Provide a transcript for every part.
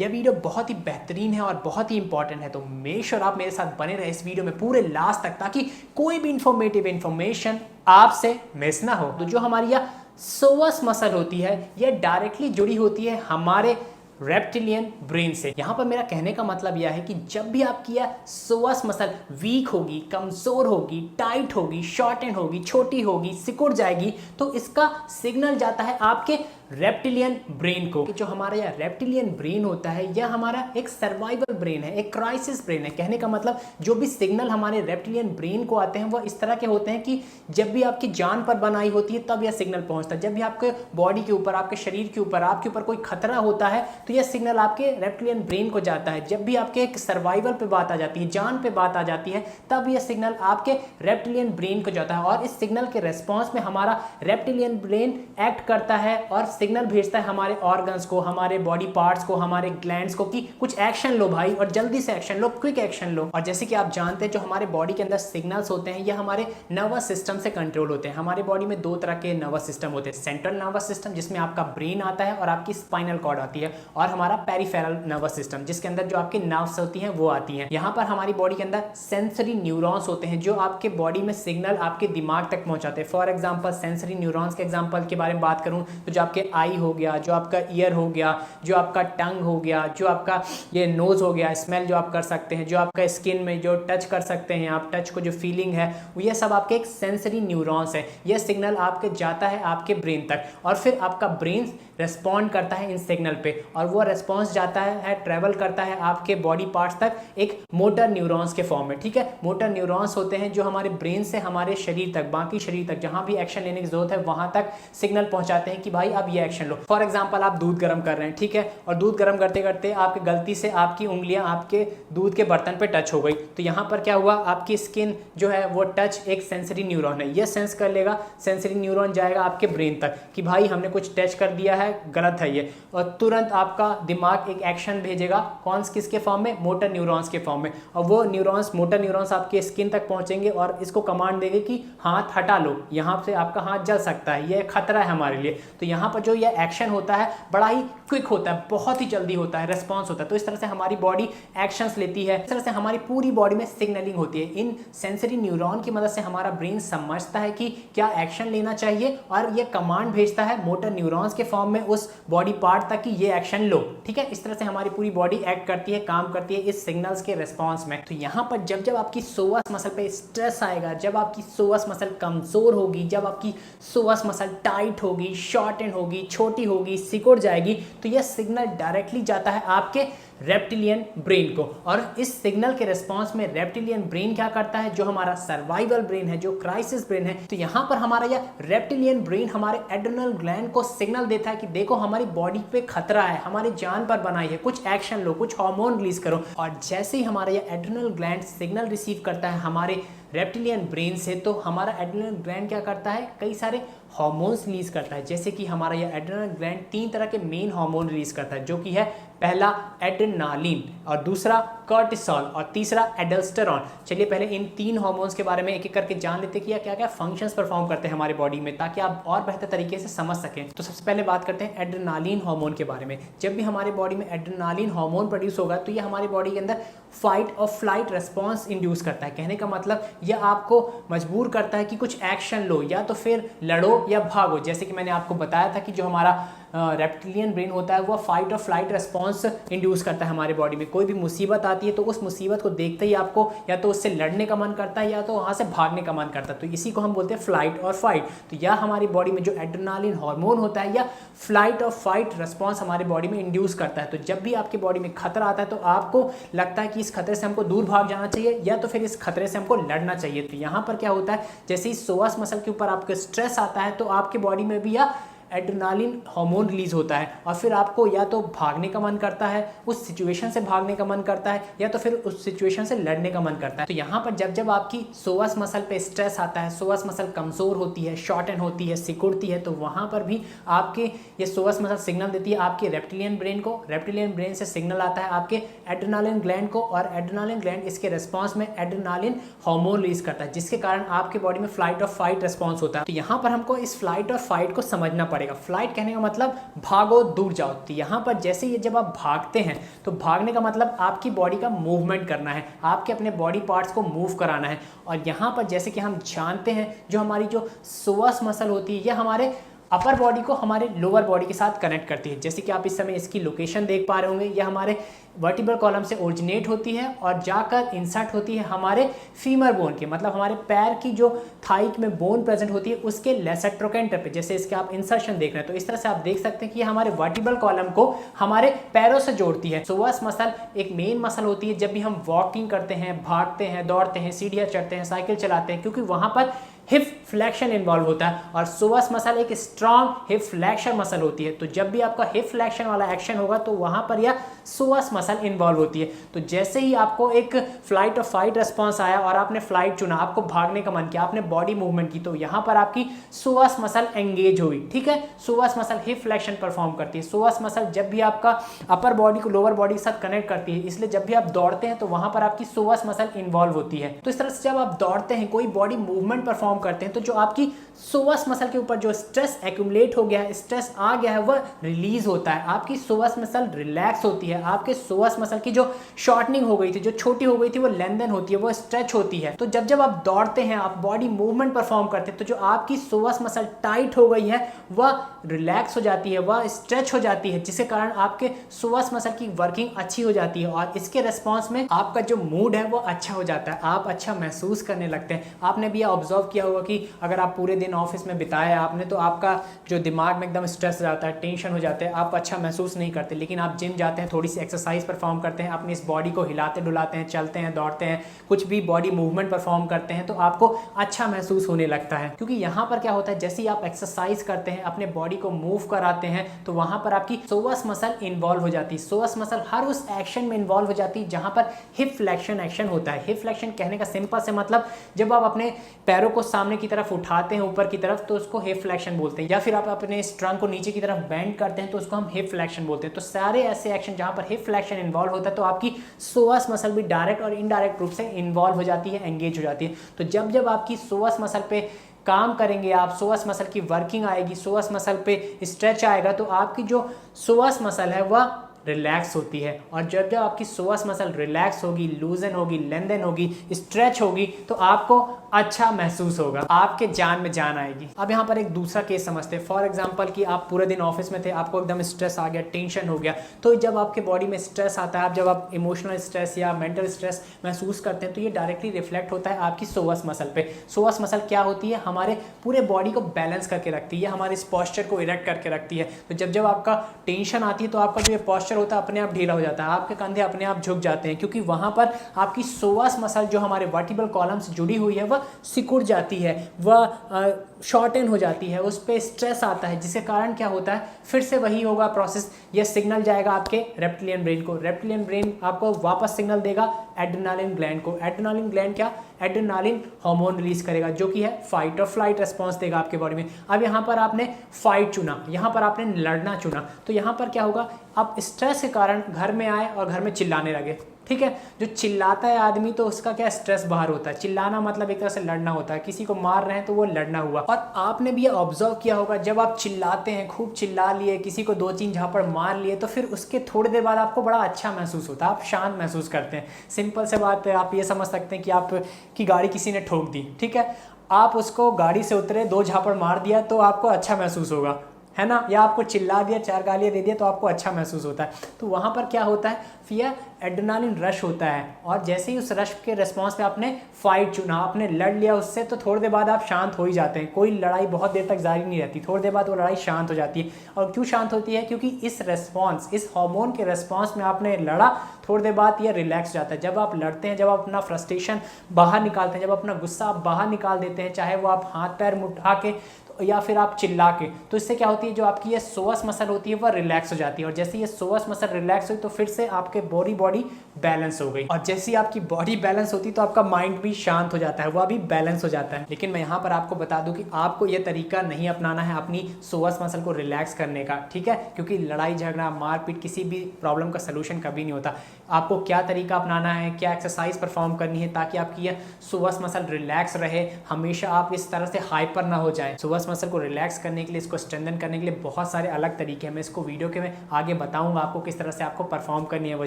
यह वीडियो बहुत ही बेहतरीन है और बहुत ही इंपॉर्टेंट है, तो मेक श्योर आप मेरे साथ बने रहे इस वीडियो में पूरे लास्ट तक, ताकि कोई भी इंफॉर्मेटिव इंफॉर्मेशन आपसे मिस ना हो। तो जो हमारी यह सोवस मसल होती है, यह डायरेक्टली जुड़ी होती है हमारे रेप्टिलियन ब्रेन से। यहाँ पर मेरा कहने का मतलब यह है कि जब भी आपकी यह सोवस मसल वीक होगी, कमजोर होगी, टाइट होगी, शॉर्टन होगी, छोटी होगी, सिकुड़ जाएगी, तो इसका सिग्नल जाता है आपके रेप्टिलियन ब्रेन को। जो हमारा यह रेप्टिलियन ब्रेन होता है, यह हमारा एक सर्वाइवल ब्रेन है, एक क्राइसिस ब्रेन है। कहने का मतलब जो भी सिग्नल हमारे रेप्टिलियन ब्रेन को आते हैं वह इस तरह के होते हैं कि जब भी आपकी जान पर बनाई होती है तब यह सिग्नल पहुंचता है। जब भी आपके बॉडी के ऊपर, आपके शरीर के ऊपर, आपके ऊपर कोई खतरा होता है तो यह सिग्नल आपके रेप्टिलियन ब्रेन को जाता है। जब भी आपके एक सर्वाइवल पे बात आ जाती है, जान पे बात आ जाती है, तब यह सिग्नल आपके रेप्टिलियन ब्रेन को जाता है और इस सिग्नल के रेस्पॉन्स में हमारा रेप्टिलियन ब्रेन एक्ट करता है और सिग्नल भेजता है हमारे ऑर्गन्स को, हमारे बॉडी पार्ट्स को, हमारे ग्लैंड्स को कि कुछ एक्शन लो भाई, और जल्दी से एक्शन लो, क्विक एक्शन लो। और जैसे कि आप जानते हैं, जो हमारे बॉडी के अंदर सिग्नल्स होते हैं, ये हमारे नर्वस सिस्टम से कंट्रोल होते हैं। हमारे बॉडी में दो तरह के नर्वस सिस्टम होते हैं, सेंट्रल नर्वस सिस्टम जिसमें आपका ब्रेन आता है और आपकी स्पाइनल कॉर्ड आती है, और हमारा पेरिफेरल नर्वस सिस्टम जिसके अंदर जो आपकी नर्व्स होती हैं वो आती हैं। यहाँ पर हमारी बॉडी के अंदर सेंसरी न्यूरॉन्स होते हैं जो आपके बॉडी में सिग्नल आपके दिमाग तक पहुंचाते हैं। फॉर एग्जाम्पल सेंसरी न्यूरॉन्स के एग्जाम्पल के बारे में बात करूं तो जो आपके आई हो गया, जो आपका ईयर हो गया, जो आपका टंग हो गया, जो आपका ये नोज हो गया, स्मेल जो आप कर सकते हैं, जो आपका स्किन में जो टच कर सकते हैं आप, टच को जो फीलिंग है, ये सब आपके एक सेंसरी न्यूरॉन्स है। ये सिग्नल आपके जाता है आपके ब्रेन तक और फिर आपका ब्रेन रेस्पॉन्ड करता है इन सिग्नल पे, और वो रेस्पॉन्स जाता है, ट्रेवल करता है आपके बॉडी पार्ट्स तक एक मोटर न्यूरॉन्स के फॉर्म में। ठीक है, मोटर न्यूरॉन्स होते हैं जो हमारे ब्रेन से हमारे शरीर तक, बाकी शरीर तक जहां भी एक्शन लेने की जरूरत है वहां तक सिग्नल पहुंचाते हैं कि भाई अब ये एक्शन लो। फॉर एग्जांपल आप दूध गर्म कर रहे हैं, ठीक है, और दूध गर्म करते करते आपकी गलती से आपकी उंगलियां आपके दूध के बर्तन पे टच हो गई, तो यहाँ पर क्या हुआ, आपकी स्किन जो है वो टच एक सेंसरी न्यूरॉन है, ये सेंस कर लेगा, सेंसरी न्यूरॉन जाएगा आपके ब्रेन तक कि भाई हमने कुछ टच कर दिया है, गलत है ये, और तुरंत आपका दिमाग एक एक्शन भेजेगा, कौन किसके फॉर्म में, मोटर न्यूरॉन्स के फॉर्म में, और वो न्यूरॉन्स, मोटर न्यूरॉन्स आपके स्किन तक पहुंचेंगे और इसको कमांड देंगे कि हाथ हटा लो, यहाँ से आपका हाथ जल सकता है, ये खतरा है हमारे लिए। तो यहाँ पर जो ये एक्शन होता है बड़ा ही क्विक होता है, बहुत ही जल्दी होता है, रेस्पॉन्स होता है। तो इस तरह से हमारी बॉडी एक्शंस लेती है, इस तरह से हमारी पूरी बॉडी में सिग्नलिंग होती है। इन सेंसरी न्यूरॉन की मदद से हमारा ब्रेन समझता है कि क्या एक्शन लेना चाहिए और ये कमांड भेजता है मोटर न्यूरॉन्स के फॉर्म में उस बॉडी पार्ट तक कि ये एक्शन लो। ठीक है, इस तरह से हमारी पूरी बॉडी एक्ट करती है, काम करती है इस सिग्नल्स के रेस्पॉन्स में। तो यहाँ पर जब जब आपकी सोवस मसल पे स्ट्रेस आएगा, जब आपकी सोवस मसल कमजोर होगी, जब आपकी सोवस मसल टाइट होगी, शॉर्टन होगी, छोटी होगी, सिकुड़ जाएगी, तो यह सिग्नल डायरेक्टली जाता है आपके रेप्टिलियन ब्रेन को, और इस सिग्नल के रिस्पांस में रेप्टिलियन ब्रेन क्या करता है, जो हमारा सर्वाइवल ब्रेन है, जो क्राइसिस ब्रेन है, तो यहाँ पर हमारा यह रेप्टिलियन ब्रेन हमारे एड्रेनल ग्लैंड को सिग्नल देता है कि देखो हमारी बॉडी पे खतरा है, हमारी जान पर बनाई है, कुछ एक्शन लो, कुछ हार्मोन रिलीज करो। और जैसे ही हमारा यह एड्रेनल ग्लैंड सिग्नल रिसीव करता है हमारे रेप्टिलियन ब्रेन से, तो हमारा एड्रेनल ग्लैंड क्या करता है, कई सारे हार्मोन्स रिलीज करता है। जैसे कि हमारा यह एड्रेनल ग्लैंड 3 तरह के मेन हार्मोन रिलीज करता है, जो कि है पहला एड्रेनालिन, और दूसरा कॉर्टिसोल, और तीसरा एल्डोस्टेरॉन। चलिए पहले इन 3 हार्मोन्स के बारे में एक एक करके जान लेते हैं कि क्या क्या फंक्शंस परफॉर्म करते हैं हमारे बॉडी में, ताकि आप और बेहतर तरीके से समझ सकें। तो सबसे पहले बात करते हैं एड्रेनालिन हार्मोन के बारे में। जब भी हमारे बॉडी में एड्रेनालिन हार्मोन प्रोड्यूस होगा तो यह हमारी बॉडी के अंदर फाइट और फ्लाइट रेस्पॉन्स इंड्यूस करता है। कहने का मतलब यह आपको मजबूर करता है कि कुछ एक्शन लो, या तो फिर लड़ो या भागो। जैसे कि मैंने आपको बताया था कि जो हमारा रेप्टिलियन ब्रेन होता है वह फाइट और फ्लाइट रेस्पॉन्स इंड्यूस करता है हमारे बॉडी में। कोई भी मुसीबत आती है तो उस मुसीबत को देखते ही आपको या तो उससे लड़ने का मन करता है या तो वहाँ से भागने का मन करता है, तो इसी को हम बोलते हैं फ्लाइट और फाइट। तो यह हमारी बॉडी में जो एड्रेनालिन हार्मोन होता है या फ्लाइट और फाइट रेस्पॉन्स हमारे बॉडी में इंड्यूस करता है। तो जब भी आपकी बॉडी में खतरा आता है तो आपको लगता है कि इस खतरे से हमको दूर भाग जाना चाहिए या तो फिर इस खतरे से हमको लड़ना चाहिए। तो यहाँ पर क्या होता है, जैसे ही सोवस मसल के ऊपर आपको स्ट्रेस आता है तो आपकी बॉडी में भी यह एड्रेनालिन हार्मोन रिलीज होता है, और फिर आपको या तो भागने का मन करता है, उस सिचुएशन से भागने का मन करता है, या तो फिर उस सिचुएशन से लड़ने का मन करता है। तो यहाँ पर जब जब आपकी सोवस मसल पे स्ट्रेस आता है, सोवस मसल कमजोर होती है, शॉर्टन होती है, सिकुड़ती है, तो वहाँ पर भी आपके ये सोवस मसल सिग्नल देती है आपके रेप्टिलियन ब्रेन को, रेप्टिलियन ब्रेन से सिग्नल आता है आपके एड्रेनालिन ग्लैंड को, और एड्रेनालिन ग्लैंड इसके रेस्पॉन्स में एड्रेनालिन हार्मोन रिलीज करता है, जिसके कारण आपके बॉडी में फ्लाइट और फाइट रेस्पॉन्स होता है। तो यहाँ पर हमको इस फ्लाइट और फाइट को समझना पड़ेगा। फ्लाइट कहने का मतलब भागो, दूर जाओ। तो यहाँ पर जैसे ये जब आप भागते हैं तो भागने का मतलब आपकी बॉडी का मूवमेंट करना है, आपके अपने बॉडी पार्ट्स को मूव कराना है। और यहाँ पर जैसे कि हम जानते हैं जो हमारी जो सोअस मसल होती है ये हमारे अपर बॉडी को हमारे लोअर बॉडी के साथ कनेक्ट करती है। जैसे कि आप इस समय इसकी लोकेशन देख पा रहे होंगे, यह हमारे वर्टिब्रल कॉलम से ओरिजिनेट होती है और जाकर इंसर्ट होती है हमारे फीमर बोन के, मतलब हमारे पैर की जो थाई में बोन प्रेजेंट होती है उसके लेसर ट्रोकेंटर पे। जैसे इसके आप इंसर्शन देख रहे हैं तो इस तरह से आप देख सकते हैं कि हमारे वर्टिब्रल कॉलम को हमारे पैरों से जोड़ती है। सोअस मसल एक मेन मसल होती है जब भी हम वॉकिंग करते हैं, भागते हैं, दौड़ते हैं, सीढ़ियाँ चढ़ते हैं, साइकिल चलाते हैं, क्योंकि वहाँ पर हिप फ्लेक्शन इन्वॉल्व होता है। और सोअस मसल एक स्ट्रॉन्ग हिप फ्लेक्शन मसल होती है। तो जब भी आपका हिप फ्लेक्शन वाला एक्शन होगा तो वहां पर यह सोअस मसल इन्वॉल्व होती है। तो जैसे ही आपको एक फ्लाइट और फाइट रेस्पॉन्स आया और आपने फ्लाइट चुना, आपको भागने का मन किया, आपने बॉडी मूवमेंट की, तो यहाँ पर आपकी सोअस मसल एंगेज हुई। ठीक है, सोअस मसल हिप फ्लेक्शन परफॉर्म करती है। सोअस मसल जब भी आपका अपर बॉडी को लोअर बॉडी के साथ कनेक्ट करती है, इसलिए जब भी आप दौड़ते हैं तो वहां पर आपकी सोअस मसल इन्वॉल्व होती है। तो इस तरह से जब आप दौड़ते हैं, कोई बॉडी मूवमेंट परफॉर्म करते हैं, तो जो आपकी सोअस मसल के ऊपर जो स्ट्रेस एक्यूमुलेट हो गया है, स्ट्रेस आ गया है, वह रिलीज होता है। आपकी सोअस मसल रिलैक्स होती है। आपके सोअस मसल की जो शॉर्टनिंग हो गई थी, जो छोटी हो गई थी, वो लेंथन होती है, वो स्ट्रेच होती है। तो जब जब आप दौड़ते हैं, आप बॉडी मूवमेंट परफॉर्म करते हैं, तो जो आपकी सोअस मसल टाइट हो गई है वह रिलैक्स हो जाती है, वह स्ट्रेच हो जाती है, जिसके कारण आपके सोअस मसल की वर्किंग अच्छी हो जाती है और इसके रिस्पॉन्स में आपका जो मूड है वो अच्छा हो जाता है, आप अच्छा महसूस करने लगते हैं। आपने भी ऑब्जर्व किया होगा कि अगर आप पूरे दिन ऑफिस में बिताया आपने, तो आपका जो दिमाग में एकदम स्ट्रेस हो जाता है, टेंशन हो जाता है, आप अच्छा महसूस नहीं करते। लेकिन आप जिम जाते हैं, थोड़ी सी एक्सरसाइज परफॉर्म करते हैं, अपनी इस बॉडी को हिलाते डुलाते हैं, चलते हैं, दौड़ते हैं, कुछ भी बॉडी मूवमेंट परफॉर्म करते हैं, तो आपको अच्छा महसूस होने लगता है। क्योंकि यहाँ पर क्या होता है, जैसे ही आप एक्सरसाइज करते हैं, अपने बॉडी को मूव कराते हैं, तो वहां पर आपकी सोअस मसल इन्वॉल्व हो जाती है। सोअस मसल हर उस एक्शन में इन्वॉल्व हो जाती है जहां पर हिप फ्लेक्शन एक्शन होता है। हिप फ्लेक्शन कहने का सिंपल से मतलब जब आप अपने पैरों को सामने की तरफ उठाते हैं ऊपर की तरफ, तो उसको हिप फ्लेक्शन बोलते हैं। या फिर आप अपने स्ट्रंग को नीचे की तरफ बेंड करते हैं तो उसको हम हिप फ्लेक्शन बोलते हैं। तो सारे ऐसे एक्शन जहां पर हिप फ्लेक्शन इन्वॉल्व होता है, तो आपकी सोअस मसल भी डायरेक्ट और इनडायरेक्ट रूप से इन्वॉल्व हो जाती है, एंगेज हो जाती है। तो जब जब आपकी सोअस मसल पे काम करेंगे आप, सोअस मसल की वर्किंग आएगी, सोअस मसल पे स्ट्रेच आएगा, तो आपकी जो सोअस मसल है वह रिलैक्स होती है। और जब जब आपकी सोअस मसल रिलैक्स होगी, लूजन होगी, लेंथन होगी, स्ट्रेच होगी, तो आपको अच्छा महसूस होगा, आपके जान में जान आएगी। अब यहाँ पर एक दूसरा केस समझते हैं। फॉर एग्जांपल कि आप पूरे दिन ऑफिस में थे, आपको एकदम स्ट्रेस आ गया, टेंशन हो गया। तो जब आपके बॉडी में स्ट्रेस आता है, जब आप इमोशनल स्ट्रेस या मेंटल स्ट्रेस महसूस करते हैं, तो ये डायरेक्टली रिफ्लेक्ट होता है आपकी सोअस मसल पे। सोअस मसल क्या होती है, हमारे पूरे बॉडी को बैलेंस करके रखती है, हमारे इस पॉस्चर को इरेक्ट करके रखती है। तो जब जब आपका टेंशन आती है तो आपका जो ये पॉस्चर होता है अपने आप ढीला हो जाता है, आपके कंधे अपने आप झुक जाते हैं, क्योंकि वहां पर आपकी सोअस मसल जो हमारे वर्टिब्रल कॉलम से जुड़ी हुई है वह सिकुड़ जाती है, वह शॉर्टन हो जाती है, उस पर स्ट्रेस आता है, जिसके कारण क्या होता है, फिर से वही होगा प्रोसेस। यह सिग्नल जाएगा आपके रेप्टिलियन ब्रेन को, रेप्टिलियन ब्रेन आपको वापस सिग्नल देगा एड्रेनालिन ग्लैंड को। एड्रेनालिन ग्लैंड क्या, एड्रेनालिन हार्मोन रिलीज करेगा जो कि है फाइट और फ्लाइट रिस्पॉन्स देगा आपके बॉडी में। अब यहाँ पर आपने फाइट चुना, यहाँ पर आपने लड़ना चुना, तो यहाँ पर क्या होगा, आप स्ट्रेस के कारण घर में आए और घर में चिल्लाने लगे। ठीक है, जो चिल्लाता है आदमी तो उसका क्या स्ट्रेस बाहर होता है। चिल्लाना मतलब एक तरह से लड़ना होता है, किसी को मार रहे हैं तो वो लड़ना हुआ। और आपने भी ये ऑब्जर्व किया होगा, जब आप चिल्लाते हैं, खूब चिल्ला लिए, किसी को 2-3 झापड़ मार लिए, तो फिर उसके थोड़ी देर बाद आपको बड़ा अच्छा महसूस होता है, आप शांत महसूस करते हैं। सिंपल से बात है, आप ये समझ सकते हैं कि आपकी गाड़ी किसी ने ठोक दी, ठीक है, आप उसको गाड़ी से उतरे, 2 झापड़ मार दिया तो आपको अच्छा महसूस होगा, है ना, या आपको चिल्ला दिया, 4 गालियाँ दे दिया तो आपको अच्छा महसूस होता है। तो वहाँ पर क्या होता है, फिर एड्रेनालिन रश होता है, और जैसे ही उस रश के रिस्पॉन्स पे आपने फाइट चुना, आपने लड़ लिया उससे, तो थोड़ी देर बाद आप शांत हो ही जाते हैं। कोई लड़ाई बहुत देर तक जारी नहीं रहती, थोड़ी देर बाद वो लड़ाई शांत हो जाती है। और क्यों शांत होती है, क्योंकि इस रिस्पॉन्स, इस हार्मोन के रिस्पॉन्स में आपने लड़ा, थोड़ी देर बाद ये रिलैक्स हो जाता है। जब आप लड़ते हैं, जब आप अपना फ्रस्ट्रेशन बाहर निकालते हैं, जब अपना गुस्सा आप बाहर निकाल देते हैं, चाहे वो आप हाथ पैर उठा के या फिर आप चिल्ला के, तो इससे क्या होती है, जो आपकी ये सोअस मसल होती है वह रिलैक्स हो जाती है। और जैसे ये सोअस मसल रिलैक्स हुई तो फिर से आपके बॉडी बॉडी बैलेंस हो गई। और जैसे ही आपकी बॉडी बैलेंस होती है तो आपका माइंड भी शांत हो जाता है, वह भी बैलेंस हो जाता है। लेकिन मैं यहाँ पर आपको बता दूं कि आपको यह तरीका नहीं अपनाना है अपनी सोअस मसल को रिलैक्स करने का, ठीक है, क्योंकि लड़ाई झगड़ा मारपीट किसी भी प्रॉब्लम का सलूशन कभी नहीं होता। आपको क्या तरीका अपनाना है, क्या एक्सरसाइज परफॉर्म करनी है ताकि आपकी यह सोअस मसल रिलैक्स रहे, हमेशा आप इस तरह से हाइपर ना हो जाए। सोअस मसल को रिलैक्स करने के लिए, इसको स्ट्रेंथन करने के लिए बहुत सारे अलग तरीके हैं। मैं इसको वीडियो के में आगे बताऊंगा आपको किस तरह से आपको परफॉर्म करनी है वो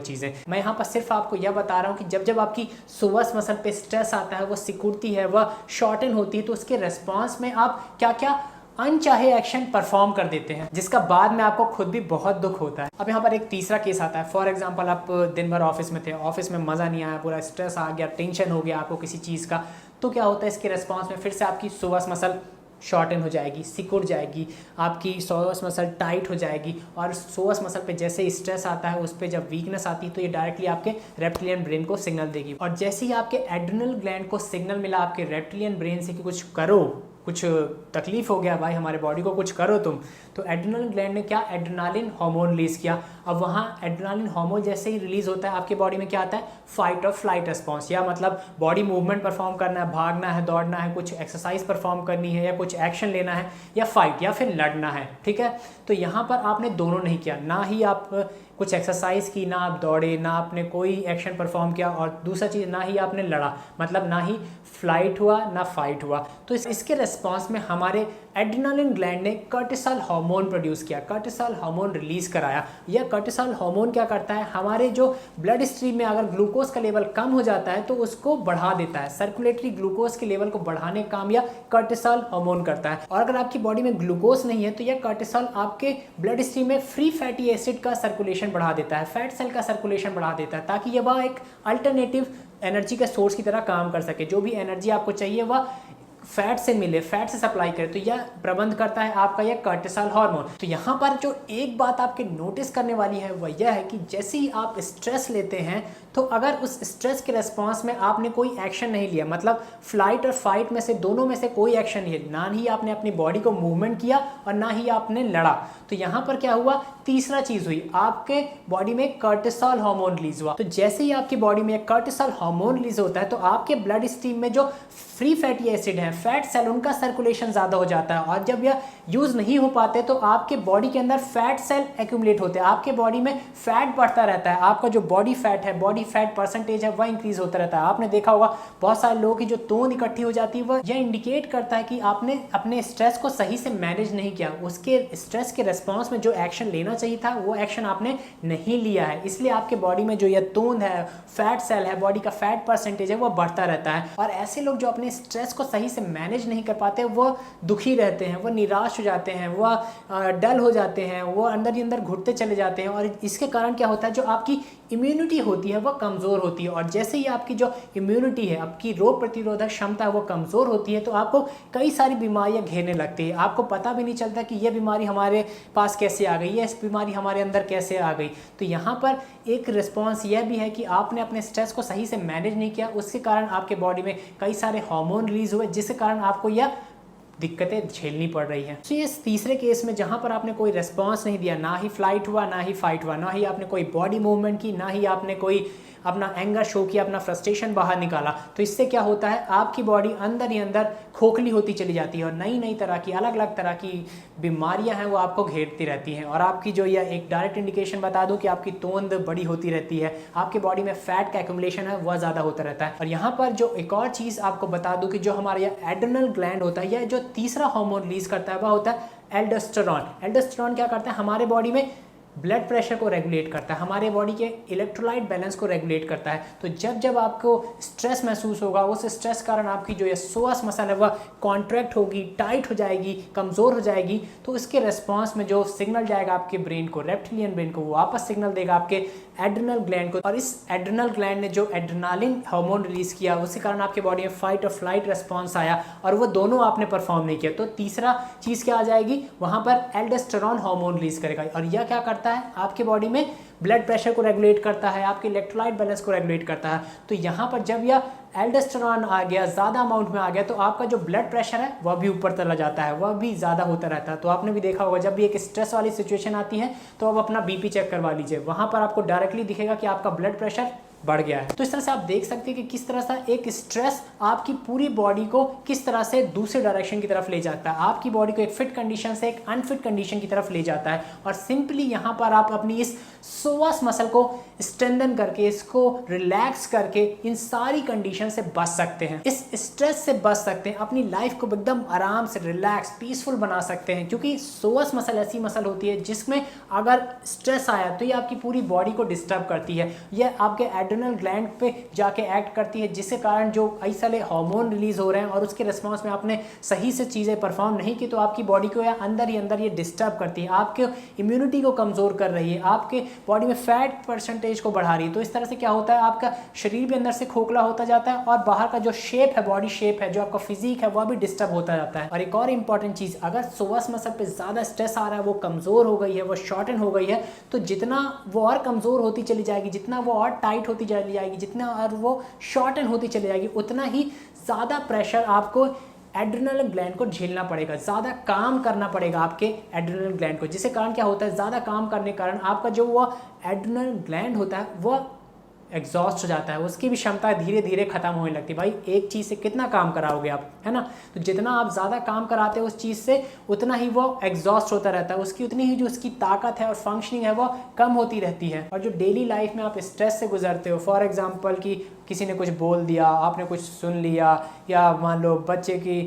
चीज़ें। मैं यहाँ पर सिर्फ आपको यह बता रहा हूँ कि जब जब आपकी सोअस मसल पे स्ट्रेस आता है, वो सिकुड़ती है, वह शॉर्टन होती है, तो उसके रेस्पॉन्स में आप क्या क्या अनचाहे एक्शन परफॉर्म कर देते हैं, जिसका बाद में आपको खुद भी बहुत दुख होता है। अब यहाँ पर एक तीसरा केस आता है। फॉर एग्जांपल आप दिन भर ऑफिस में थे, ऑफिस में मज़ा नहीं आया, पूरा स्ट्रेस आ गया, टेंशन हो गया आपको किसी चीज़ का, तो क्या होता है इसके रेस्पॉन्स में फिर से आपकी सोअस मसल शॉर्टन हो जाएगी, सिकुड़ जाएगी, आपकी सोअस मसल टाइट हो जाएगी। और सोअस मसल पे जैसे स्ट्रेस आता है, उस पर जब वीकनेस आती है तो ये डायरेक्टली आपके रेप्टिलियन ब्रेन को सिग्नल देगी। और जैसे ही आपके एड्रिनल ग्लैंड को सिग्नल मिला आपके रेप्टिलियन ब्रेन से कि कुछ करो, कुछ तकलीफ हो गया भाई, हमारे बॉडी को कुछ करो तुम, तो एड्रिनल ग्लैंड ने क्या, एड्रेनालिन हार्मोन रिलीज किया। अब वहाँ एड्रेनालिन हार्मोन जैसे ही रिलीज होता है, आपके बॉडी में क्या आता है, फाइट और फ्लाइट रिस्पॉन्स, या मतलब बॉडी मूवमेंट परफॉर्म करना है, भागना है, दौड़ना है, कुछ एक्सरसाइज परफॉर्म करनी है, या कुछ एक्शन लेना है, या फाइट या फिर लड़ना है, ठीक है। तो यहाँ पर आपने दोनों नहीं किया, ना ही आप कुछ एक्सरसाइज की, ना आप दौड़े, ना आपने कोई एक्शन परफॉर्म किया, और दूसरा चीज़ ना ही आपने लड़ा, मतलब ना ही फ्लाइट हुआ ना फाइट हुआ। तो इसके रिस्पॉन्स में हमारे एड्रेनालिन ग्लैंड ने कॉर्टिसोल हार्मोन प्रोड्यूस किया, कॉर्टिसोल हार्मोन रिलीज कराया। यह कॉर्टिसोल हार्मोन क्या करता है, हमारे जो ब्लड स्ट्रीम में अगर ग्लूकोज का लेवल कम हो जाता है तो उसको बढ़ा देता है, सर्कुलेटरी ग्लूकोज के लेवल को बढ़ाने का काम यह कॉर्टिसोल हार्मोन करता है। और अगर आपकी बॉडी में ग्लूकोज नहीं है तो यह कॉर्टिसोल आपके ब्लड स्ट्रीम में फ्री फैटी एसिड का सर्कुलेशन बढ़ा देता है, फैट सेल का सर्कुलेशन बढ़ा देता है, ताकि यह वह एक अल्टरनेटिव एनर्जी का सोर्स की तरह काम कर सके। जो भी एनर्जी आपको चाहिए वह फैट से मिले, फैट से सप्लाई करे, तो यह प्रबंध करता है आपका यह कॉर्टिसोल हार्मोन। तो यहाँ पर जो एक बात आपके नोटिस करने वाली है वह यह है कि जैसे ही आप स्ट्रेस लेते हैं तो अगर उस स्ट्रेस के रेस्पॉन्स में आपने कोई एक्शन नहीं लिया, मतलब फ्लाइट और फाइट में से दोनों में से कोई एक्शन नहीं है, ना ही आपने अपनी बॉडी को मूवमेंट किया और ना ही आपने लड़ा, तो यहाँ पर क्या हुआ, तीसरा चीज हुई, आपके बॉडी में कॉर्टिसोल हार्मोन रिलीज हुआ। तो जैसे ही आपकी बॉडी में कॉर्टिसोल हार्मोन रिलीज होता है तो आपके ब्लड स्ट्रीम में जो फ्री फैटी एसिड है, फैट सेल, उनका सर्कुलेशन ज्यादा हो जाता है, और जब यह यूज नहीं हो पाते तो आपके बॉडी के अंदर फैट सेल एक्यूमुलेट होते हैं, आपके बॉडी में फैट बढ़ता रहता है, आपका जो बॉडी फैट है, बॉडी फैट परसेंटेज है, वह इंक्रीज होता रहता है। आपने देखा होगा बहुत सारे लोगों की जो तोंद इकट्ठी हो जाती है, वह यह इंडिकेट करता है कि आपने अपने स्ट्रेस को सही से मैनेज नहीं किया, उसके स्ट्रेस के रेस्पॉन्स में जो एक्शन लेना चाहिए था वो एक्शन आपने नहीं लिया है, इसलिए आपके बॉडी में जो यह तोंद है, फैट सेल है, बॉडी का फैट परसेंटेज है, वो बढ़ता रहता है। और ऐसे लोग जो अपने स्ट्रेस को सही से मैनेज नहीं कर पाते, वो दुखी रहते हैं, वो निराश हो जाते हैं, वह डल हो जाते हैं, वो अंदर ही अंदर घुटते चले जाते हैं। और इसके कारण क्या होता है, जो आपकी इम्यूनिटी होती है वह कमज़ोर होती है, और जैसे ही आपकी जो इम्यूनिटी है, आपकी रोग प्रतिरोधक क्षमता है, वो कमज़ोर होती है, तो आपको कई सारी बीमारियां घेरने लगती है, आपको पता भी नहीं चलता कि यह बीमारी हमारे पास कैसे आ गई, यह बीमारी हमारे अंदर कैसे आ गई। तो यहाँ पर एक रिस्पॉन्स यह भी है कि आपने अपने स्ट्रेस को सही से मैनेज नहीं किया, उसके कारण आपके बॉडी में कई सारे हार्मोन रिलीज हुए, जिसके कारण आपको यह दिक्कतें झेलनी पड़ रही हैं। तो इस तीसरे केस में जहां पर आपने कोई रिस्पॉन्स नहीं दिया, ना ही फ्लाइट हुआ, ना ही फाइट हुआ, ना ही आपने कोई बॉडी मूवमेंट की, ना ही आपने कोई अपना एंगर शो किया, अपना फ्रस्ट्रेशन बाहर निकाला, तो इससे क्या होता है, आपकी बॉडी अंदर ही अंदर खोखली होती चली जाती है, और नई नई तरह की, अलग अलग तरह की बीमारियां हैं वो आपको घेरती रहती हैं। और आपकी जो यह एक डायरेक्ट इंडिकेशन बता दूं कि आपकी तोंद बड़ी होती रहती है, आपके बॉडी में फैट का एक्यूमुलेशन है वह ज़्यादा होता रहता है। और यहाँ पर जो एक और चीज़ आपको बता दूं कि जो हमारा यह एड्रेनल ग्लैंड होता है, यह जो तीसरा हार्मोन रिलीज करता है वह होता है एल्डोस्टेरॉन। एल्डोस्टेरॉन क्या करता है, हमारे बॉडी में ब्लड प्रेशर को रेगुलेट करता है, हमारे बॉडी के इलेक्ट्रोलाइट बैलेंस को रेगुलेट करता है। तो जब जब आपको स्ट्रेस महसूस होगा, उस स्ट्रेस कारण आपकी जो ये सोअस मसल है वह कॉन्ट्रैक्ट होगी, टाइट हो जाएगी, कमज़ोर हो जाएगी, तो इसके रेस्पॉन्स में जो सिग्नल जाएगा आपके ब्रेन को, रेप्टिलियन ब्रेन को, वो वापस सिग्नल देगा आपके एड्रेनल ग्लैंड को, और इस एड्रेनल ग्लैंड ने जो एड्रेनालिन हार्मोन रिलीज किया, उसके कारण आपके बॉडी में फाइट और फ्लाइट रेस्पॉन्स आया, और वो दोनों आपने परफॉर्म नहीं किया। तो तीसरा चीज़ क्या आ जाएगी, वहाँ पर एल्डोस्टेरॉन हार्मोन रिलीज करेगा, और यह क्या करता है, आपके बॉडी में ब्लड प्रेशर को रेगुलेट करता है, आपके इलेक्ट्रोलाइट बैलेंस को रेगुलेट करता है। तो यहाँ पर जब यह एल्डोस्टेरोन आ गया, ज़्यादा अमाउंट में आ गया, तो आपका जो ब्लड प्रेशर है वह भी ऊपर चला जाता है, वह भी ज़्यादा होता रहता है। तो आपने भी देखा होगा जब भी एक स्ट्रेस वाली सिचुएशन आती है तो आप अपना बीपी चेक करवा लीजिए, वहाँ पर आपको डायरेक्टली दिखेगा कि आपका ब्लड प्रेशर बढ़ गया है। तो इस तरह से आप देख सकते हैं कि किस तरह से एक स्ट्रेस आपकी पूरी बॉडी को किस तरह से दूसरे डायरेक्शन की तरफ ले जाता है, आपकी बॉडी को एक फिट कंडीशन से एक अनफिट कंडीशन की तरफ ले जाता है। और सिंपली यहाँ पर आप अपनी इस सोवस मसल को स्ट्रेंथन करके, इसको रिलैक्स करके इन सारी कंडीशन से बच सकते हैं, इस स्ट्रेस से बच सकते हैं, अपनी लाइफ को एकदम आराम से रिलैक्स पीसफुल बना सकते हैं। क्योंकि सोवस मसल ऐसी मसल होती है जिसमें अगर स्ट्रेस आया तो ये आपकी पूरी बॉडी को डिस्टर्ब करती है, ये आपके एड्रेनल ग्लैंड पे जाके एक्ट करती है, जिसके कारण जो कई सारे हार्मोन रिलीज हो रहे हैं और उसके रिस्पॉन्स में आपने सही से चीज़ें परफॉर्म नहीं की तो आपकी बॉडी को या अंदर ही अंदर ये डिस्टर्ब करती है, आपके इम्यूनिटी को कमज़ोर कर रही है, आपके बॉडी में फैट परसेंटेज को बढ़ा रही है। तो इस तरह से क्या होता है, आपका शरीर भी अंदर से खोखला होता जाता है और बाहर का जो शेप है, बॉडी शेप है, जो आपका फिजिक है, वह भी डिस्टर्ब होता जाता है। और एक और इंपॉर्टेंट चीज़, अगर सोवस मसल पे ज़्यादा स्ट्रेस आ रहा है, वो कमज़ोर हो गई है, वो शॉर्टन हो गई है, तो जितना वो और कमज़ोर होती चली जाएगी, जितना वो और टाइट होती चली जाएगी, जितना और वो शॉर्टन होती चली जाएगी, उतना ही ज़्यादा प्रेशर आपको एड्रेनल ग्लैंड को झेलना पड़ेगा, ज़्यादा काम करना पड़ेगा आपके एड्रेनल ग्लैंड को, जिसके कारण क्या होता है, ज़्यादा काम करने के कारण आपका जो वो एड्रेनल ग्लैंड होता है वह एग्जॉस्ट हो जाता है, उसकी भी क्षमता धीरे धीरे खत्म होने लगती है। भाई एक चीज़ से कितना काम कराओगे आप, है ना। तो जितना आप ज़्यादा काम कराते हो उस चीज़ से, उतना ही वो एग्जॉस्ट होता रहता है, उसकी उतनी ही जो उसकी ताकत है और फंक्शनिंग है वो कम होती रहती है। और जो डेली लाइफ में आप स्ट्रेस से गुजरते हो, फॉर एग्जाम्पल कि किसी ने कुछ बोल दिया, आपने कुछ सुन लिया, या मान लो बच्चे की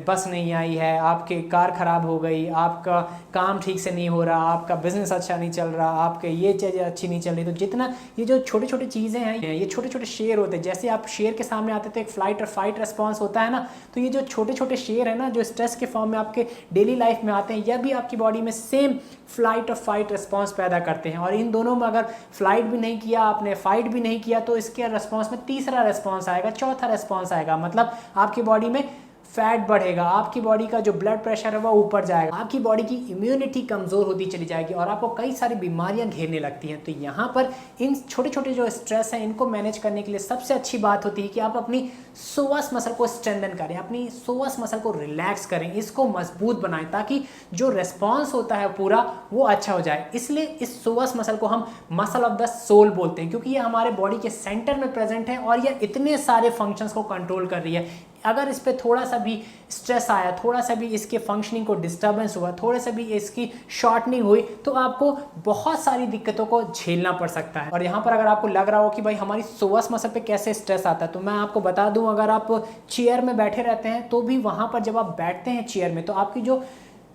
बस नहीं आई है, आपकी कार ख़राब हो गई, आपका काम ठीक से नहीं हो रहा, आपका बिजनेस अच्छा नहीं चल रहा, आपके ये चीज़ें अच्छी नहीं चल रही, तो जितना ये जो छोटे छोटे चीज़ें हैं, ये छोटे छोटे शेर होते हैं, जैसे आप शेर के सामने आते तो एक फ्लाइट और फाइट रिस्पॉन्स होता है ना, तो ये जो छोटे छोटे शेर है ना, जो स्ट्रेस के फॉर्म में आपके डेली लाइफ में आते हैं, यह भी आपकी बॉडी में सेम फ्लाइट और फाइट रिस्पॉन्स पैदा करते हैं। और इन दोनों में अगर फ्लाइट भी नहीं किया आपने, फाइट भी नहीं किया, तो इसके रिस्पॉन्स में तीसरा रिस्पॉन्स आएगा, चौथा रिस्पॉन्स आएगा, मतलब आपकी बॉडी में फैट बढ़ेगा, आपकी बॉडी का जो ब्लड प्रेशर है वो ऊपर जाएगा, आपकी बॉडी की इम्यूनिटी कमज़ोर होती चली जाएगी और आपको कई सारी बीमारियां घेरने लगती हैं। तो यहाँ पर इन छोटे छोटे जो स्ट्रेस हैं, इनको मैनेज करने के लिए सबसे अच्छी बात होती है कि आप अपनी सोवस मसल को स्ट्रेंथन करें, अपनी सोवस मसल को रिलैक्स करें, इसको मजबूत बनाएं, ताकि जो रेस्पॉन्स होता है पूरा वो अच्छा हो जाए। इसलिए इस सोवस मसल को हम मसल ऑफ द सोल बोलते हैं, क्योंकि ये हमारे बॉडी के सेंटर में प्रेजेंट है और ये इतने सारे फंक्शंस को कंट्रोल कर रही है। अगर इस पर थोड़ा सा भी स्ट्रेस आया, थोड़ा सा भी इसके फंक्शनिंग को डिस्टर्बेंस हुआ, थोड़ा सा भी इसकी शॉर्टनिंग हुई, तो आपको बहुत सारी दिक्कतों को झेलना पड़ सकता है। और यहाँ पर अगर आपको लग रहा हो कि भाई हमारी सोवस मसल पे कैसे स्ट्रेस आता है, तो मैं आपको बता दूं, अगर आप चेयर में बैठे रहते हैं तो भी वहाँ पर जब आप बैठते हैं चेयर में, तो आपकी जो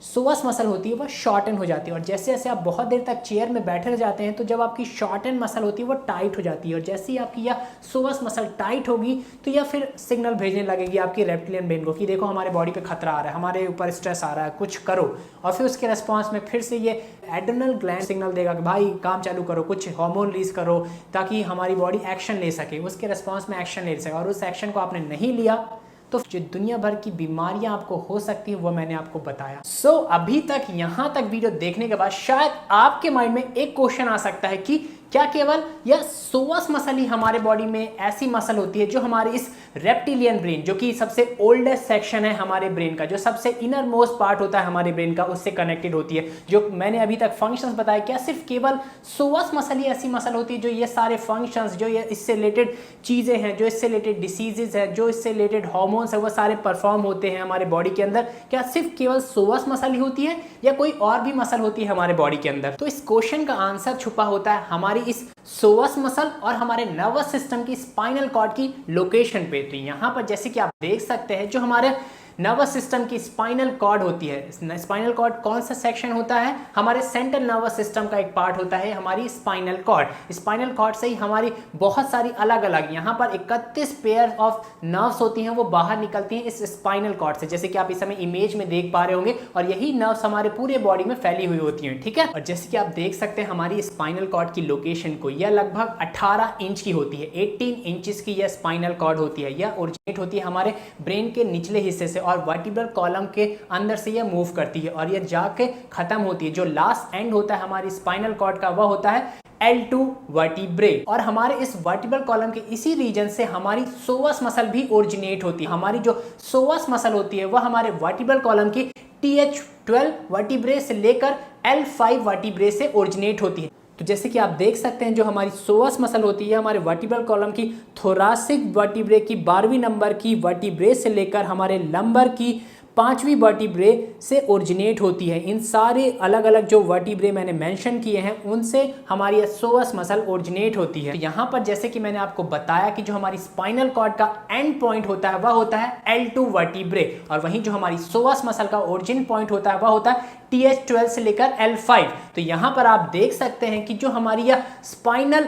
सोवस मसल होती है वह शॉर्टन हो जाती है, और जैसे जैसे आप बहुत देर तक चेयर में बैठे रह जाते हैं तो जब आपकी शॉर्टन मसल होती है वो टाइट हो जाती है, और जैसे ही आपकी यह सोवस मसल टाइट होगी तो यह फिर सिग्नल भेजने लगेगी आपकी रेप्टिलियन ब्रेन को कि देखो हमारे बॉडी पे खतरा आ रहा है, हमारे ऊपर स्ट्रेस आ रहा है, कुछ करो। और फिर उसके रिस्पॉन्स में फिर से ये एड्रेनल ग्लैंड सिग्नल देगा कि भाई काम चालू करो, कुछ हार्मोन रिलीज करो, ताकि हमारी बॉडी एक्शन ले सके, उसके रिस्पॉन्स में एक्शन ले सके। और उस एक्शन को आपने नहीं लिया तो जो दुनिया भर की बीमारियां आपको हो सकती है वो मैंने आपको बताया। अभी तक यहाँ तक वीडियो देखने के बाद शायद आपके माइंड में एक क्वेश्चन आ सकता है कि क्या केवल यह सोवस मसल ही हमारे बॉडी में ऐसी मसल होती है जो हमारे इस रेप्टिलियन ब्रेन, जो कि सबसे ओल्डेस्ट सेक्शन है हमारे ब्रेन का, जो सबसे इनर मोस्ट पार्ट होता है हमारे ब्रेन का, उससे कनेक्टेड होती है, जो मैंने अभी तक फंक्शंस बताए, क्या सिर्फ केवल सोवस मसल ही ऐसी मसल होती है जो ये सारे फंक्शंस, जो ये इससे रिलेटेड चीज़ें हैं, जो इससे रिलेटेड डिसीजेज है, जो इससे रिलेटेड हार्मोन्स है, वो सारे परफॉर्म होते हैं हमारे बॉडी के अंदर? क्या सिर्फ केवल सोवस मसल ही होती है या कोई और भी मसल होती है हमारे बॉडी के अंदर? तो इस क्वेश्चन का आंसर छुपा होता है हमारी इस सोवस मसल और हमारे नर्वस सिस्टम की स्पाइनल कॉर्ड की लोकेशन पे। तो यहाँ पर जैसे कि आप देख सकते हैं, जो हमारे नर्वस सिस्टम की स्पाइनल कॉर्ड होती है, स्पाइनल कॉर्ड कौन सा सेक्शन होता है? हमारे सेंट्रल नर्वस सिस्टम का एक पार्ट होता है हमारी स्पाइनल कॉर्ड। स्पाइनल कॉर्ड से ही हमारी बहुत सारी अलग अलग, यहाँ पर 31 पेयर ऑफ नर्व्स होती हैं, वो बाहर निकलती हैं इस स्पाइनल कॉर्ड से, जैसे कि आप इस समय इमेज में देख पा रहे होंगे, और यही नर्व्स हमारे पूरे बॉडी में फैली हुई होती हैं, ठीक है। और जैसे कि आप देख सकते हैं हमारी स्पाइनल कॉर्ड की लोकेशन को, यह लगभग 18 इंच की होती है, 18 इंचेस की यह स्पाइनल कॉर्ड होती है। यह ओरिजिनेट होती है हमारे ब्रेन के निचले हिस्से से और वर्टिब्रल कॉलम के अंदर से यह मूव करती है और यह जाके खत्म होती है। जो लास्ट एंड होता है हमारी स्पाइनल कॉर्ड का, वह होता है L2 वर्टिब्रे। और हमारे इस वर्टिब्रल कॉलम के इसी रीजन से हमारी सोवस मसल भी ओरिजिनेट होती है। हमारी जो सोवस मसल होती है वह हमारे वर्टिब्रल कॉलम की TH12 वर्टिब्रे से लेकर L5 वर्टिब्रे से ओरिजिनेट होती है। तो जैसे कि आप देख सकते हैं जो हमारी सोवस मसल होती है हमारे वर्टिब्रल कॉलम की थोरासिक वर्टिब्रे की 12वीं नंबर की वर्टिब्रे से लेकर हमारे लंबर की 5वीं वर्टिब्रे से ओरिजिनेट होती है। इन सारे अलग अलग जो वर्टिब्रे मैंने मेंशन किए हैं उनसे हमारी सोवस मसल ओरिजिनेट होती है। तो यहाँ पर जैसे कि मैंने आपको बताया कि जो हमारी स्पाइनल कॉर्ड का एंड पॉइंट होता है वह होता है L2 वर्टिब्रे, और वहीं जो हमारी सोवस मसल का ओरिजिन पॉइंट होता है वह होता है TH12 से लेकर L5। तो यहाँ पर आप देख सकते हैं कि जो हमारी यह स्पाइनल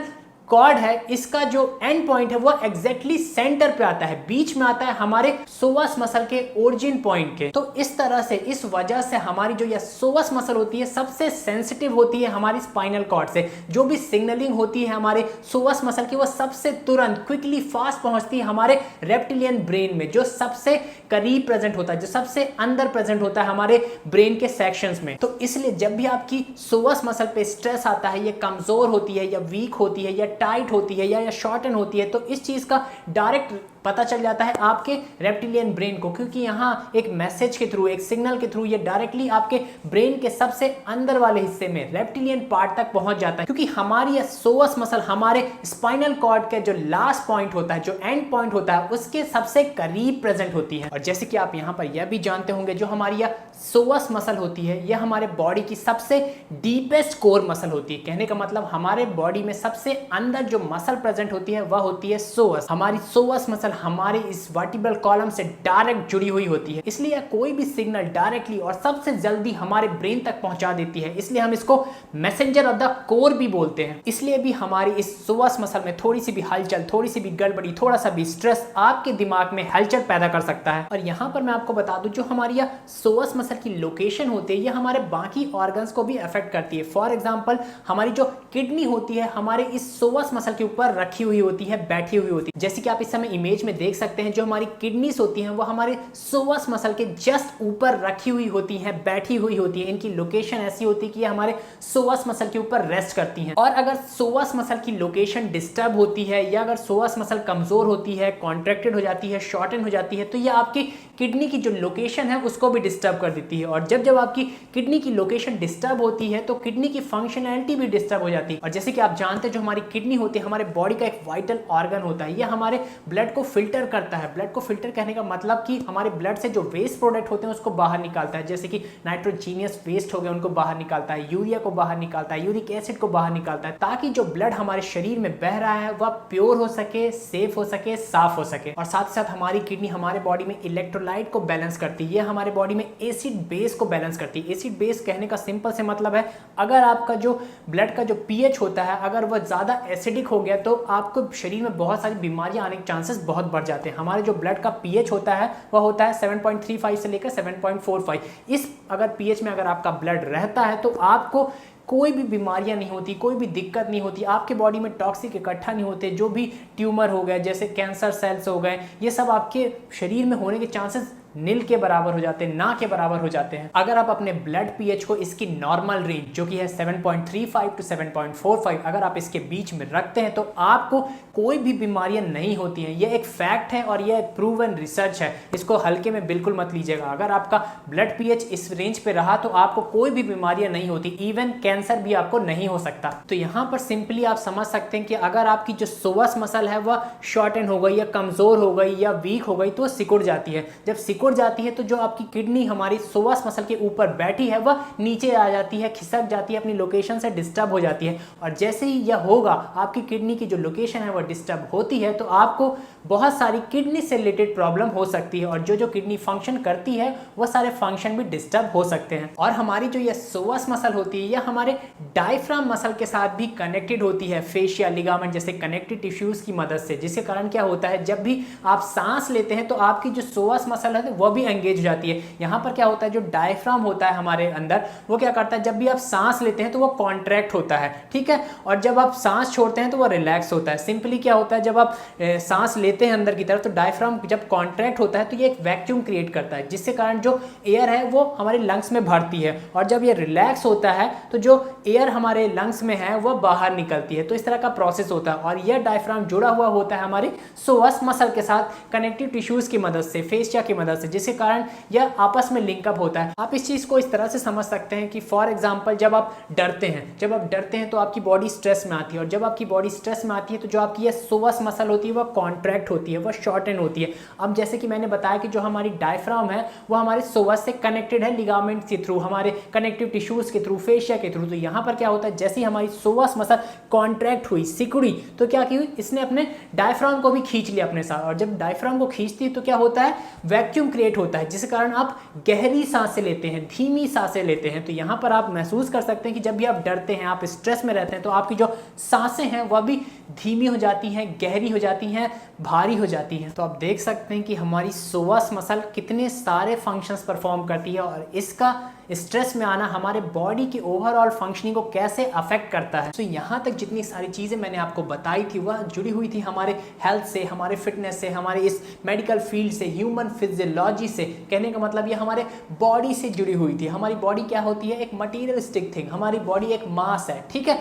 कॉर्ड है इसका जो एंड पॉइंट है वो एग्जैक्टली सेंटर पे आता है, बीच में आता है हमारे सोवस मसल के ओरिजिन पॉइंट के। तो इस तरह से इस वजह से हमारी जो यह सोवस मसल होती है सबसे सेंसिटिव होती है हमारी स्पाइनल कॉर्ड से। जो भी सिग्नलिंग होती है हमारे सोवस मसल की वो सबसे तुरंत क्विकली फास्ट पहुंचती है हमारे रेप्टिलियन ब्रेन में, जो सबसे करीब प्रेजेंट होता है, जो सबसे अंदर प्रेजेंट होता है हमारे ब्रेन के सेक्शंस में। तो इसलिए जब भी आपकी सोवस मसल पे स्ट्रेस आता है, ये कमजोर होती है या वीक होती है या टाइट होती है या शॉर्टन होती है, तो इस चीज का डायरेक्ट पता चल जाता है आपके रेप्टिलियन ब्रेन को, क्योंकि यहाँ एक मैसेज के थ्रू, एक सिग्नल के थ्रू ये डायरेक्टली आपके ब्रेन के सबसे अंदर वाले हिस्से में रेप्टिलियन पार्ट तक पहुंच जाता है। क्योंकि हमारी यह सोवस मसल हमारे स्पाइनल कॉर्ड के जो लास्ट पॉइंट होता है, जो एंड पॉइंट होता है, उसके सबसे करीब प्रेजेंट होती है। और जैसे कि आप यहाँ पर यह भी जानते होंगे जो हमारी यह सोवस मसल होती है यह हमारे बॉडी की सबसे डीपेस्ट कोर मसल होती है। कहने का मतलब हमारे बॉडी में सबसे अंदर जो मसल प्रेजेंट होती है वह होती है सोवस। हमारी सोवस मसल हमारे इस वर्टिब्रल कॉलम से डायरेक्ट जुड़ी हुई होती है, इसलिए कोई भी सिग्नल डायरेक्टली और सबसे जल्दी हमारे ब्रेन तक पहुंचा देती है। इसलिए हम इसको मैसेंजर ऑफ द कोर भी बोलते हैं। इसलिए भी हमारी इस सोवस मसल में थोड़ी सी भी हलचल, थोड़ी सी भी गड़बड़ी, थोड़ा सा भी स्ट्रेस आपके दिमाग में हलचल पैदा कर सकता है। और यहाँ पर मैं आपको बता दूं जो हमारी यह सोवस मसल की लोकेशन होती है यह हमारे बाकी ऑर्गन्स को भी अफेक्ट करती है। फॉर एग्जाम्पल हमारी जो किडनी होती है हमारे इस सोवस मसल के ऊपर रखी हुई होती है, बैठी हुई होती है। जैसे कि आप इस समय इमेज में देख सकते हैं जो हमारी किडनीज होती हैं वो हमारे सोवस मसल के जस्ट ऊपर रखी हुई होती हैं, बैठी हुई होती है। इनकी लोकेशन ऐसी होती है कि हमारे सोवस मसल के ऊपर रेस्ट करती हैं। और अगर सोवस मसल की लोकेशन डिस्टर्ब होती है या अगर सोवस मसल कमजोर होती है, कॉन्ट्रैक्टेड हो जाती है, शॉर्टन हो जाती है, तो यह आपकी किडनी की जो लोकेशन है उसको भी डिस्टर्ब कर देती है। और जब जब आपकी किडनी की लोकेशन डिस्टर्ब होती है तो किडनी की फंक्शनैलिटी भी डिस्टर्ब हो जाती है। और जैसे कि आप जानते हैं जो हमारी किडनी होती है हमारे बॉडी का एक वाइटल ऑर्गन होता है, यह हमारे ब्लड को फिल्टर करता है। ब्लड को फिल्टर कहने का मतलब कि हमारे ब्लड से जो वेस्ट प्रोडक्ट होते हैं उसको बाहर निकालता है, जैसे कि नाइट्रोजीनियस वेस्ट हो गए उनको बाहर निकालता है, यूरिया को बाहर निकालता है, यूरिक एसिड को बाहर निकालता है, ताकि जो ब्लड हमारे शरीर में बह रहा है वह प्योर हो सके, सेफ हो सके, साफ हो सके। और साथ साथ हमारी किडनी हमारे बॉडी में इलेक्ट्रोलाइट को बैलेंस करती है, यह हमारे बॉडी में एसिड बेस को बैलेंस करती है। एसिड बेस कहने का सिंपल से मतलब है अगर आपका जो ब्लड का जो पीएच होता है अगर वह ज्यादा एसिडिक हो गया तो आपको शरीर में बहुत सारी बीमारियां आने के चांसेस बहुत बढ़ जाते हैं। हमारे जो ब्लड का पीएच होता है वह होता है 7.35 से लेकर 7.45। इस अगर पीएच में अगर आपका ब्लड रहता है तो आपको कोई भी बीमारियां नहीं होती, कोई भी दिक्कत नहीं होती, आपके बॉडी में टॉक्सिक इकट्ठा नहीं होते। जो भी ट्यूमर हो गए, जैसे कैंसर सेल्स हो गए, ये सब आपके शरीर में होने के चांसेस नील के बराबर हो जाते हैं, ना के बराबर हो जाते हैं। अगर आप अपने ब्लड पीएच को इसकी नॉर्मल रेंज जो कि है 7.35 टू 7.45 अगर आप इसके बीच में रखते हैं तो आपको कोई भी बीमारियां नहीं होती हैं। यह एक फैक्ट है और यह एक प्रूवन रिसर्च है, इसको हल्के में बिल्कुल मत लीजिएगा। अगर आपका ब्लड पीएच इस रेंज पे रहा तो आपको कोई भी बीमारियां नहीं होती, इवन कैंसर भी आपको नहीं हो सकता। तो यहाँ पर सिंपली आप समझ सकते हैं कि अगर आपकी जो सोवस मसल है वह शॉर्टन हो गई या कमजोर हो गई या वीक हो गई तो सिकुड़ जाती है। जब सिकुड़ जाती है तो जो आपकी किडनी हमारी सोवस मसल के ऊपर बैठी है वह नीचे आ जाती है, खिसक जाती है, अपनी लोकेशन से डिस्टर्ब हो जाती है। और जैसे ही यह होगा, आपकी किडनी की जो लोकेशन है वह डिस्टर्ब होती है तो आपको बहुत सारी किडनी से रिलेटेड प्रॉब्लम हो सकती है और जो जो किडनी फंक्शन करती है वह सारे फंक्शन भी डिस्टर्ब हो सकते हैं। और हमारी जो यह सोवस मसल होती है यह हमारे डायफ्राम मसल के साथ भी कनेक्टेड होती है, फेशिया लिगामेंट जैसे कनेक्टिव टिश्यूज की मदद से, जिसके कारण क्या होता है जब भी आप सांस लेते हैं तो आपकी जो सोवस मसल है है वो भी एंगेज हो जाती है। यहाँ पर क्या होता है, जो डायफ्राम होता है हमारे अंदर वो क्या करता है, जब भी आप सांस लेते हैं तो वो कॉन्ट्रैक्ट होता है, ठीक है, और जब आप सांस छोड़ते हैं तो वो रिलैक्स होता है। सिंपली क्या होता है, जब आप सांस लेते हैं अंदर की तरफ तो डायफ्राम जब कॉन्ट्रैक्ट होता है तो ये एक वैक्यूम क्रिएट करता है, जिससे कारण जो एयर है वो हमारे लंग्स में भरती है, और जब ये रिलैक्स होता है तो जो एयर हमारे लंग्स में है वो बाहर निकलती है। तो इस तरह का प्रोसेस होता है, और यह डायफ्राम जुड़ा हुआ होता है हमारे सोअस मसल के साथ कनेक्टिव टिश्यूज की मदद से, फेशिया की मदद से, जिसके कारण यह आपस में लिंकअप होता है। आप इस चीज को इस तरह से समझ सकते हैं कि फॉर एग्जांपल जब आप डरते हैं तो आपकी बॉडी स्ट्रेस में आती है, और जब आपकी बॉडी स्ट्रेस में आती है तो जो आपकी ये सोअस मसल होती है वो कॉन्ट्रैक्ट होती है, वो शॉर्टन होती है। अब जैसे कि मैंने बताया कि जो हमारी डायफ्राम है वो हमारे सोअस से कनेक्टेड है लिगामेंट के थ्रू, हमारे कनेक्टिव टिश्यूज के थ्रू, फेशिया के थ्रू। तो यहाँ पर क्या होता है, जैसे ही हमारी सोअस मसल कॉन्ट्रैक्ट हुई, सिकुड़ी, तो क्या की हुई, इसने अपने डायफ्राम को भी खींच लिया अपने साथ, और जब डायफ्राम को खींचती है तो क्या होता है, वैक्यूम क्रिएट होता है, जिसके कारण आप गहरी सांसें लेते हैं, धीमी सांसें लेते हैं। तो यहाँ पर आप महसूस कर सकते हैं कि जब भी आप डरते हैं, आप स्ट्रेस में रहते हैं, तो आपकी जो सांसें हैं वह भी धीमी हो जाती हैं, गहरी हो जाती हैं, भारी हो जाती हैं। तो आप देख सकते हैं कि हमारी सोअस मसल कितने सारे फंक्शंस परफॉर्म करती है, और इसका स्ट्रेस में आना हमारे बॉडी की ओवरऑल फंक्शनिंग को कैसे अफेक्ट करता है। तो यहाँ तक जितनी सारी चीज़ें मैंने आपको बताई थी वह जुड़ी हुई थी हमारे हेल्थ से, हमारे फिटनेस से, हमारे इस मेडिकल फील्ड से, ह्यूमन फिजियोलॉजी से। कहने का मतलब ये हमारे बॉडी से जुड़ी हुई थी। हमारी बॉडी क्या होती है, एक मटीरियलिस्टिक थिंग, हमारी बॉडी एक मास है, ठीक है।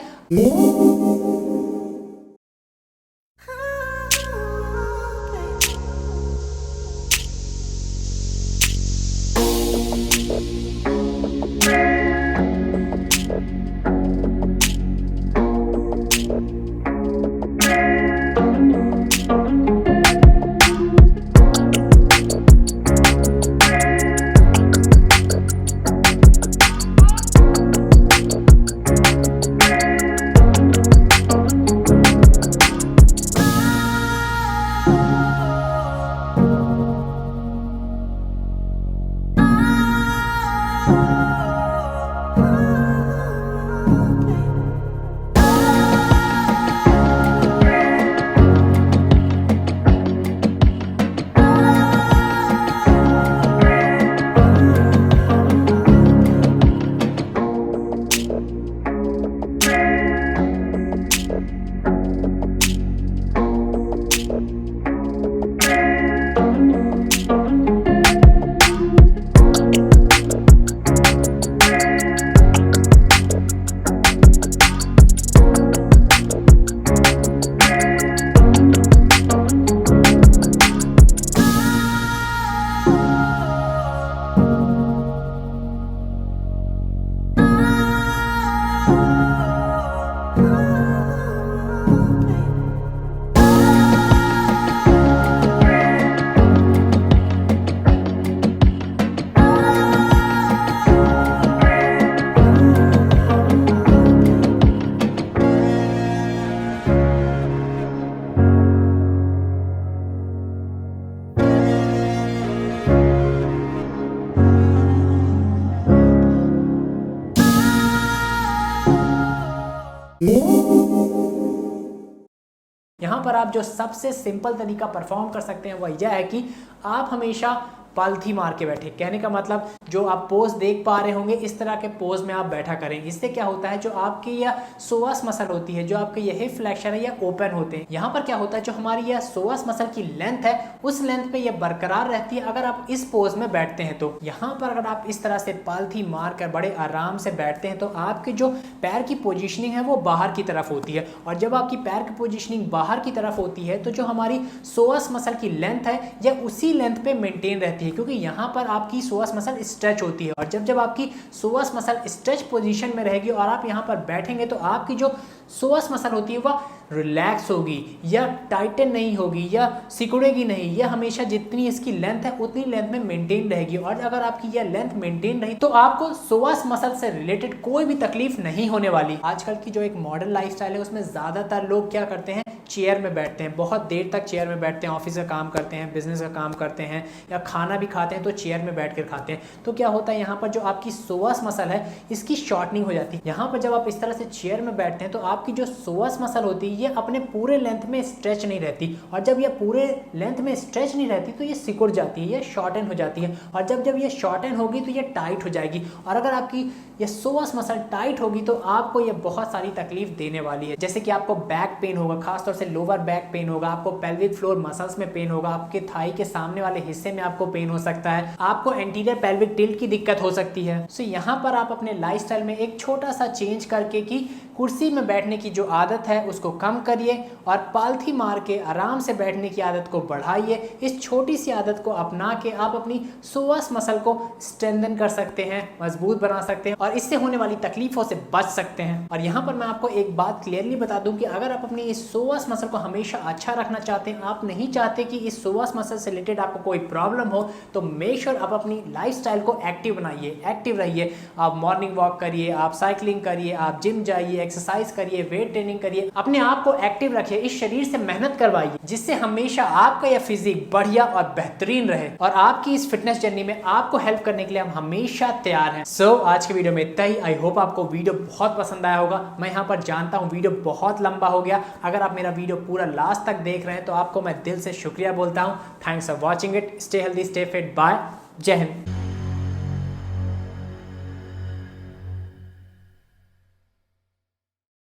यहाँ पर आप जो सबसे सिंपल तरीका परफॉर्म कर सकते हैं वह यह है कि आप हमेशा पालथी मार के बैठे। कहने का मतलब जो आप पोज देख पा रहे होंगे इस तरह के पोज में आप बैठा करें। इससे क्या होता है, जो आपकी यह सोअस मसल होती है, जो आपके यह हिप फ्लेक्शन है, यह ओपन होते हैं। यहाँ पर क्या होता है, जो हमारी यह सोअस मसल की लेंथ है उस लेंथ पे यह बरकरार रहती है अगर आप इस पोज में बैठते हैं। तो यहाँ पर अगर आप इस तरह से पालथी मार कर बड़े आराम से बैठते हैं तो आपके जो पैर की पोजिशनिंग है वो बाहर की तरफ होती है, और जब आपकी पैर की पोजिशनिंग बाहर की तरफ होती है तो जो हमारी सोअस मसल की लेंथ है यह उसी लेंथ पे मेंटेन रहती है, क्योंकि यहाँ पर आपकी सोअस मसल स्ट्रेच होती है। और जब जब आपकी सोअस मसल स्ट्रेच पोजीशन में रहेगी और आप यहाँ पर बैठेंगे तो आपकी जो सोअस मसल होती है वह रिलैक्स होगी, या टाइटन नहीं होगी, या सिकुड़ेगी नहीं। यह हमेशा जितनी इसकी लेंथ है उतनी लेंथ में मेंटेन रहेगी, और अगर आपकी यह लेंथ मेंटेन रही तो आपको सोअस मसल से रिलेटेड कोई भी तकलीफ नहीं होने वाली। आजकल की जो एक मॉडर्न लाइफस्टाइल है उसमें ज्यादातर लोग क्या करते हैं चेयर में बैठते हैं, बहुत देर तक चेयर में बैठते हैं, ऑफिस का काम करते हैं, बिजनेस का काम करते हैं या खाना भी खाते हैं तो चेयर में बैठ कर खाते हैं, तो क्या होता है यहाँ पर जो आपकी सोअस मसल है इसकी शॉर्टनिंग हो जाती है। यहाँ पर जब आप इस तरह से चेयर में बैठते हैं तो आपकी जो सोअस मसल होती है ये अपने पूरे लेंथ में स्ट्रेच नहीं रहती, और जब ये पूरे लेंथ में स्ट्रेच नहीं रहती तो ये सिकुड़ जाती है, ये शॉर्टन हो जाती है, और जब ये शॉर्टन होगी तो ये टाइट हो जाएगी, और अगर आपकी ये सोअस मसल टाइट होगी तो आपको ये बहुत सारी तकलीफ देने वाली है। जैसे कि आपको बैक पेन होगा, खासतौर से लोअर बैक पेन होगा, आपको पेल्विक फ्लोर मसल्स में पेन होगा, आपके थाई के सामने वाले हिस्से में आपको पेन हो सकता है, आपको एंटीरियर पेल्विक टिल्ट की दिक्कत हो सकती है। सो यहाँ पर आप अपने लाइफस्टाइल में एक छोटा सा चेंज करके कि कुर्सी में बैठने की जो आदत है उसको कम करिए और पालथी मार के आराम से बैठने की आदत को बढ़ाइए। इस छोटी सी आदत को अपना के आप अपनी सोअस मसल को स्ट्रेंथन कर सकते हैं, मजबूत बना सकते हैं और इससे होने वाली तकलीफों से बच सकते हैं। और यहाँ पर मैं आपको एक बात क्लियरली बता दूं कि अगर आप अपनी इस सोअस मसल को हमेशा अच्छा रखना चाहते हैं, आप नहीं चाहते कि इस सोअस मसल से रिलेटेड आपको कोई प्रॉब्लम हो, तो मेक श्योर आप अपनी लाइफस्टाइल को एक्टिव बनाइए, एक्टिव रहिए। आप मॉर्निंग वॉक करिए, आप साइकिलिंग करिए, आप जिम जाइए, एक्सरसाइज करिए, वेट ट्रेनिंग करिए, अपने आप को एक्टिव रखिए, इस शरीर से मेहनत करवाइए जिससे हमेशा आपका यह फिजिक बढ़िया और बेहतरीन रहे। और आपकी इस फिटनेस जर्नी में आपको हेल्प करने के लिए हम हमेशा तैयार हैं। सो आज के वीडियो में इतना ही। आई होप आपको वीडियो बहुत पसंद आया होगा। मैं यहाँ पर जानता हूँ वीडियो बहुत लंबा हो गया, अगर आप मेरा वीडियो पूरा लास्ट तक देख रहे हैं तो आपको मैं दिल से शुक्रिया बोलता हूँ। Thanks for watching it. Stay healthy, stay fit, bye, जय हिंद।